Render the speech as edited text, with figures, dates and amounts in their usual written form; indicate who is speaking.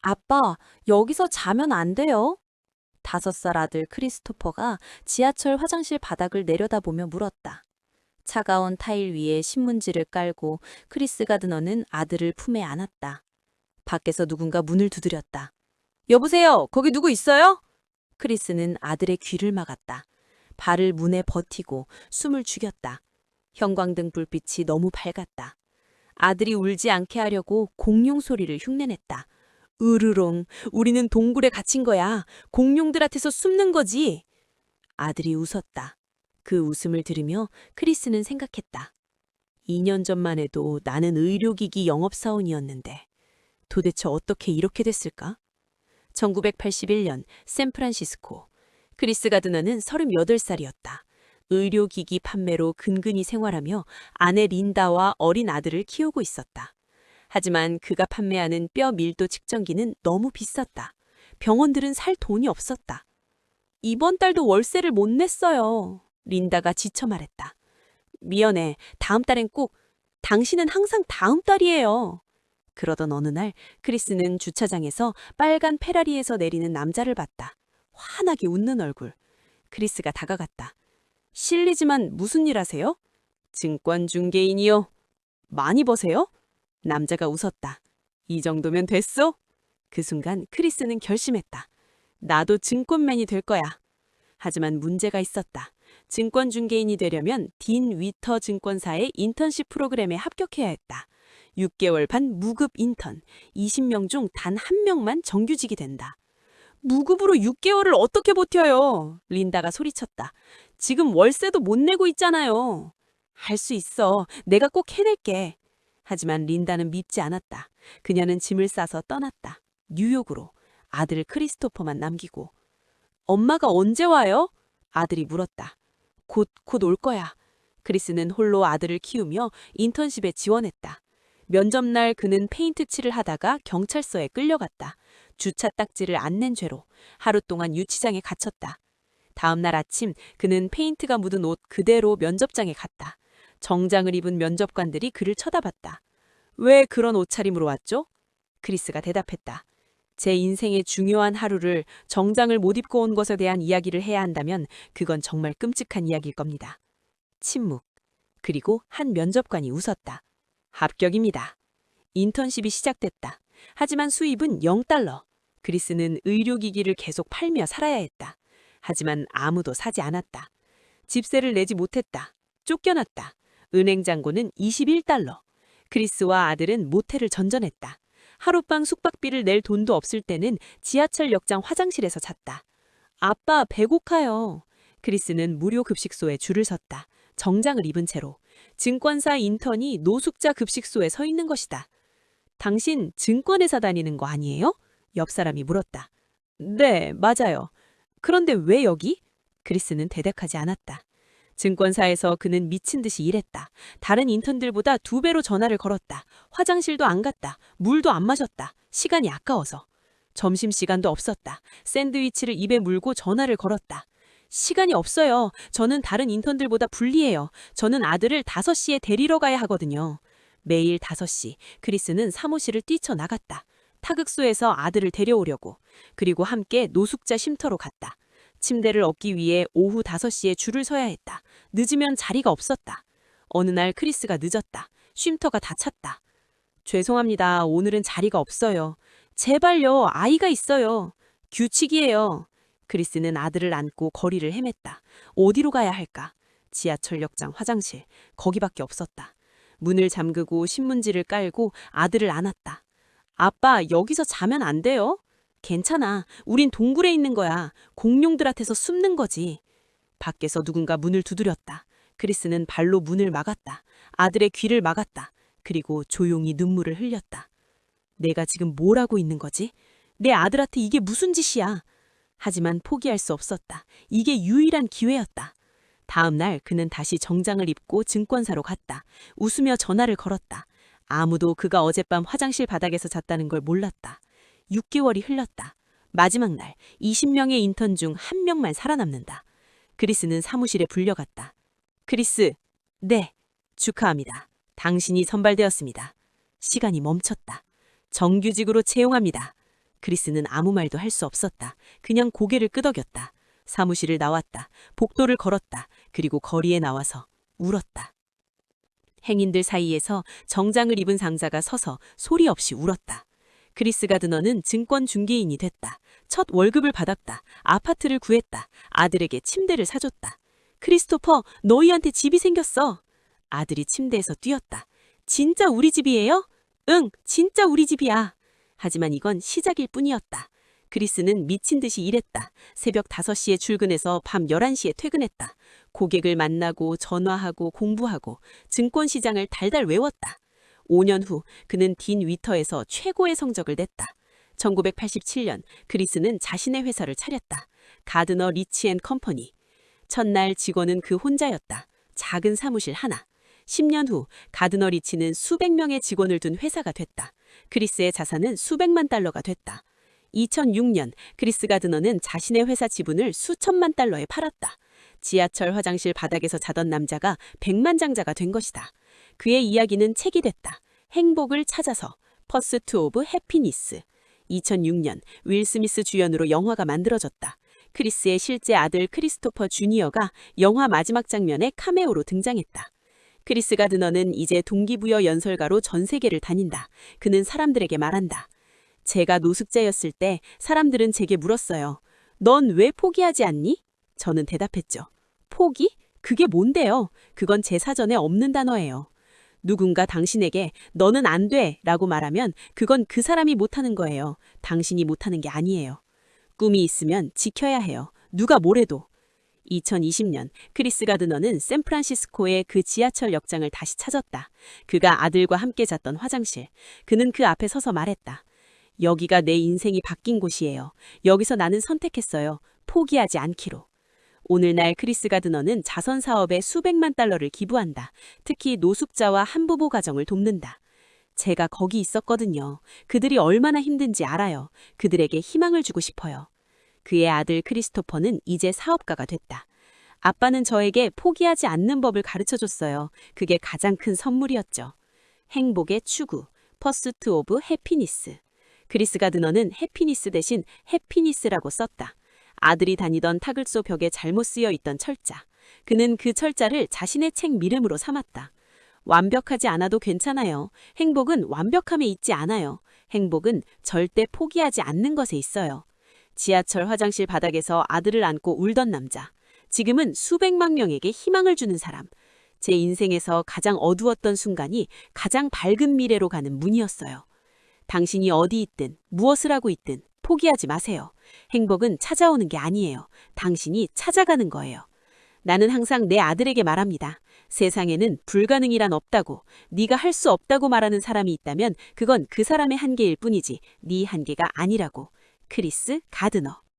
Speaker 1: 아빠, 여기서 자면 안 돼요? 5살 아들 크리스토퍼가 지하철 화장실 바닥을 내려다보며 물었다. 차가운 타일 위에 신문지를 깔고 크리스 가드너는 아들을 품에 안았다. 밖에서 누군가 문을 두드렸다. 여보세요? 거기 누구 있어요? 크리스는 아들의 귀를 막았다. 발을 문에 버티고 숨을 죽였다. 형광등 불빛이 너무 밝았다. 아들이 울지 않게 하려고 공룡 소리를 흉내냈다. 으르렁, 우리는 동굴에 갇힌 거야. 공룡들한테서 숨는 거지. 아들이 웃었다. 그 웃음을 들으며 크리스는 생각했다. 2년 전만 해도 나는 의료기기 영업사원이었는데 도대체 어떻게 이렇게 됐을까? 1981년 샌프란시스코. 크리스 가드너는 38살이었다. 의료기기 판매로 근근히 생활하며 아내 린다와 어린 아들을 키우고 있었다. 하지만 그가 판매하는 뼈 밀도 측정기는 너무 비쌌다. 병원들은 살 돈이 없었다. 이번 달도 월세를 못 냈어요. 린다가 지쳐 말했다. 미안해. 다음 달엔 꼭. 당신은 항상 다음 달이에요. 그러던 어느 날 크리스는 주차장에서 빨간 페라리에서 내리는 남자를 봤다. 환하게 웃는 얼굴. 크리스가 다가갔다. 실례지만 무슨 일 하세요? 증권 중개인이요. 많이 버세요? 남자가 웃었다. 이 정도면 됐어? 그 순간 크리스는 결심했다. 나도 증권맨이 될 거야. 하지만 문제가 있었다. 증권 중개인이 되려면 딘 위터 증권사의 인턴십 프로그램에 합격해야 했다. 6개월 반 무급 인턴, 20명 중 단 1명만 정규직이 된다. 무급으로 6개월을 어떻게 버텨요? 린다가 소리쳤다. 지금 월세도 못 내고 있잖아요. 할 수 있어. 내가 꼭 해낼게. 하지만 린다는 믿지 않았다. 그녀는 짐을 싸서 떠났다. 뉴욕으로. 아들 크리스토퍼만 남기고. 엄마가 언제 와요? 아들이 물었다. 곧 올 거야. 크리스는 홀로 아들을 키우며 인턴십에 지원했다. 면접날 그는 페인트 칠을 하다가 경찰서에 끌려갔다. 주차 딱지를 안 낸 죄로 하루 동안 유치장에 갇혔다. 다음 날 아침 그는 페인트가 묻은 옷 그대로 면접장에 갔다. 정장을 입은 면접관들이 그를 쳐다봤다. 왜 그런 옷차림으로 왔죠? 크리스가 대답했다. 제 인생의 중요한 하루를 정장을 못 입고 온 것에 대한 이야기를 해야 한다면 그건 정말 끔찍한 이야기일 겁니다. 침묵. 그리고 한 면접관이 웃었다. 합격입니다. 인턴십이 시작됐다. 하지만 수입은 0달러. 크리스는 의료기기를 계속 팔며 살아야 했다. 하지만 아무도 사지 않았다. 집세를 내지 못했다. 쫓겨났다. 은행 잔고는 21달러. 크리스와 아들은 모텔을 전전했다. 하룻밤 숙박비를 낼 돈도 없을 때는 지하철 역장 화장실에서 잤다. 아빠 배고파요. 크리스는 무료 급식소에 줄을 섰다. 정장을 입은 채로. 증권사 인턴이 노숙자 급식소에 서 있는 것이다. 당신 증권회사 다니는 거 아니에요? 옆 사람이 물었다. 네, 맞아요. 그런데 왜 여기? 크리스는 대답하지 않았다. 증권사에서 그는 미친 듯이 일했다. 다른 인턴들보다 2배로 전화를 걸었다. 화장실도 안 갔다. 물도 안 마셨다. 시간이 아까워서. 점심시간도 없었다. 샌드위치를 입에 물고 전화를 걸었다. 시간이 없어요. 저는 다른 인턴들보다 불리해요. 저는 아들을 5시에 데리러 가야 하거든요. 매일 5시, 크리스는 사무실을 뛰쳐나갔다. 타극소에서 아들을 데려오려고. 그리고 함께 노숙자 쉼터로 갔다. 침대를 얻기 위해 오후 5시에 줄을 서야 했다. 늦으면 자리가 없었다. 어느 날 크리스가 늦었다. 쉼터가 다 찼다. 죄송합니다. 오늘은 자리가 없어요. 제발요. 아이가 있어요. 규칙이에요. 크리스는 아들을 안고 거리를 헤맸다. 어디로 가야 할까? 지하철 역장 화장실. 거기밖에 없었다. 문을 잠그고 신문지를 깔고 아들을 안았다. 아빠, 여기서 자면 안 돼요? 괜찮아. 우린 동굴에 있는 거야. 공룡들한테서 숨는 거지. 밖에서 누군가 문을 두드렸다. 크리스는 발로 문을 막았다. 아들의 귀를 막았다. 그리고 조용히 눈물을 흘렸다. 내가 지금 뭘 하고 있는 거지? 내 아들한테 이게 무슨 짓이야? 하지만 포기할 수 없었다. 이게 유일한 기회였다. 다음 날 그는 다시 정장을 입고 증권사로 갔다. 웃으며 전화를 걸었다. 아무도 그가 어젯밤 화장실 바닥에서 잤다는 걸 몰랐다. 6개월이 흘렀다. 마지막 날 20명의 인턴 중 1명만 살아남는다. 크리스는 사무실에 불려갔다. 크리스, 네, 축하합니다. 당신이 선발되었습니다. 시간이 멈췄다. 정규직으로 채용합니다.
Speaker 2: 크리스는 아무 말도 할 수 없었다. 그냥 고개를 끄덕였다. 사무실을 나왔다. 복도를 걸었다. 그리고 거리에 나와서 울었다. 행인들 사이에서 정장을 입은 상사가 서서 소리 없이 울었다. 크리스 가드너는 증권 중개인이 됐다. 첫 월급을 받았다. 아파트를 구했다. 아들에게 침대를 사줬다. 크리스토퍼, 너희한테 집이 생겼어. 아들이 침대에서 뛰었다. 진짜 우리 집이에요? 응, 진짜 우리 집이야. 하지만 이건 시작일 뿐이었다. 크리스는 미친 듯이 일했다. 새벽 5시에 출근해서 밤 11시에 퇴근했다. 고객을 만나고 전화하고 공부하고 증권시장을 달달 외웠다. 5년 후 그는 딘 위터에서 최고의 성적을 냈다. 1987년 크리스는 자신의 회사를 차렸다. 가드너 리치 앤 컴퍼니. 첫날 직원은 그 혼자였다. 작은 사무실 하나. 10년 후 가드너 리치는 수백 명의 직원을 둔 회사가 됐다. 크리스의 자산은 수백만 달러가 됐다. 2006년 크리스 가드너는 자신의 회사 지분을 수천만 달러에 팔았다. 지하철 화장실 바닥에서 자던 남자가 백만장자가 된 것이다. 그의 이야기는 책이 됐다. 행복을 찾아서 퍼스트 오브 해피니스. 2006년 윌 스미스 주연으로 영화가 만들어졌다. 크리스의 실제 아들 크리스토퍼 주니어가 영화 마지막 장면에 카메오로 등장했다. 크리스 가드너는 이제 동기부여 연설가로 전 세계를 다닌다. 그는 사람들에게 말한다. 제가 노숙자였을 때 사람들은 제게 물었어요. 넌 왜 포기하지 않니? 저는 대답했죠. 포기? 그게 뭔데요? 그건 제 사전에 없는 단어예요. 누군가 당신에게 너는 안 돼 라고 말하면 그건 그 사람이 못하는 거예요. 당신이 못하는 게 아니에요. 꿈이 있으면 지켜야 해요. 누가 뭐래도. 2020년 크리스 가드너는 샌프란시스코의 그 지하철 역장을 다시 찾았다. 그가 아들과 함께 잤던 화장실. 그는 그 앞에 서서 말했다. 여기가 내 인생이 바뀐 곳이에요. 여기서 나는 선택했어요. 포기하지 않기로. 오늘날 크리스 가드너는 자선 사업에 수백만 달러를 기부한다. 특히 노숙자와 한부모 가정을 돕는다. 제가 거기 있었거든요. 그들이 얼마나 힘든지 알아요. 그들에게 희망을 주고 싶어요. 그의 아들 크리스토퍼는 이제 사업가가 됐다. 아빠는 저에게 포기하지 않는 법을 가르쳐줬어요. 그게 가장 큰 선물이었죠. 행복의 추구, 퍼스트 오브 해피니스. 크리스 가드너는 해피니스 대신 해피니스라고 썼다. 아들이 다니던 타글소 벽에 잘못 쓰여 있던 철자. 그는 그 철자를 자신의 책 미름으로 삼았다. 완벽하지 않아도 괜찮아요. 행복은 완벽함에 있지 않아요. 행복은 절대 포기하지 않는 것에 있어요. 지하철 화장실 바닥에서 아들을 안고 울던 남자. 지금은 수백만 명에게 희망을 주는 사람. 제 인생에서 가장 어두웠던 순간이 가장 밝은 미래로 가는 문이었어요. 당신이 어디 있든 무엇을 하고 있든 포기하지 마세요. 행복은 찾아오는 게 아니에요. 당신이 찾아가는 거예요. 나는 항상 내 아들에게 말합니다. 세상에는 불가능이란 없다고, 네가 할 수 없다고 말하는 사람이 있다면 그건 그 사람의 한계일 뿐이지 네 한계가 아니라고. 크리스 가드너.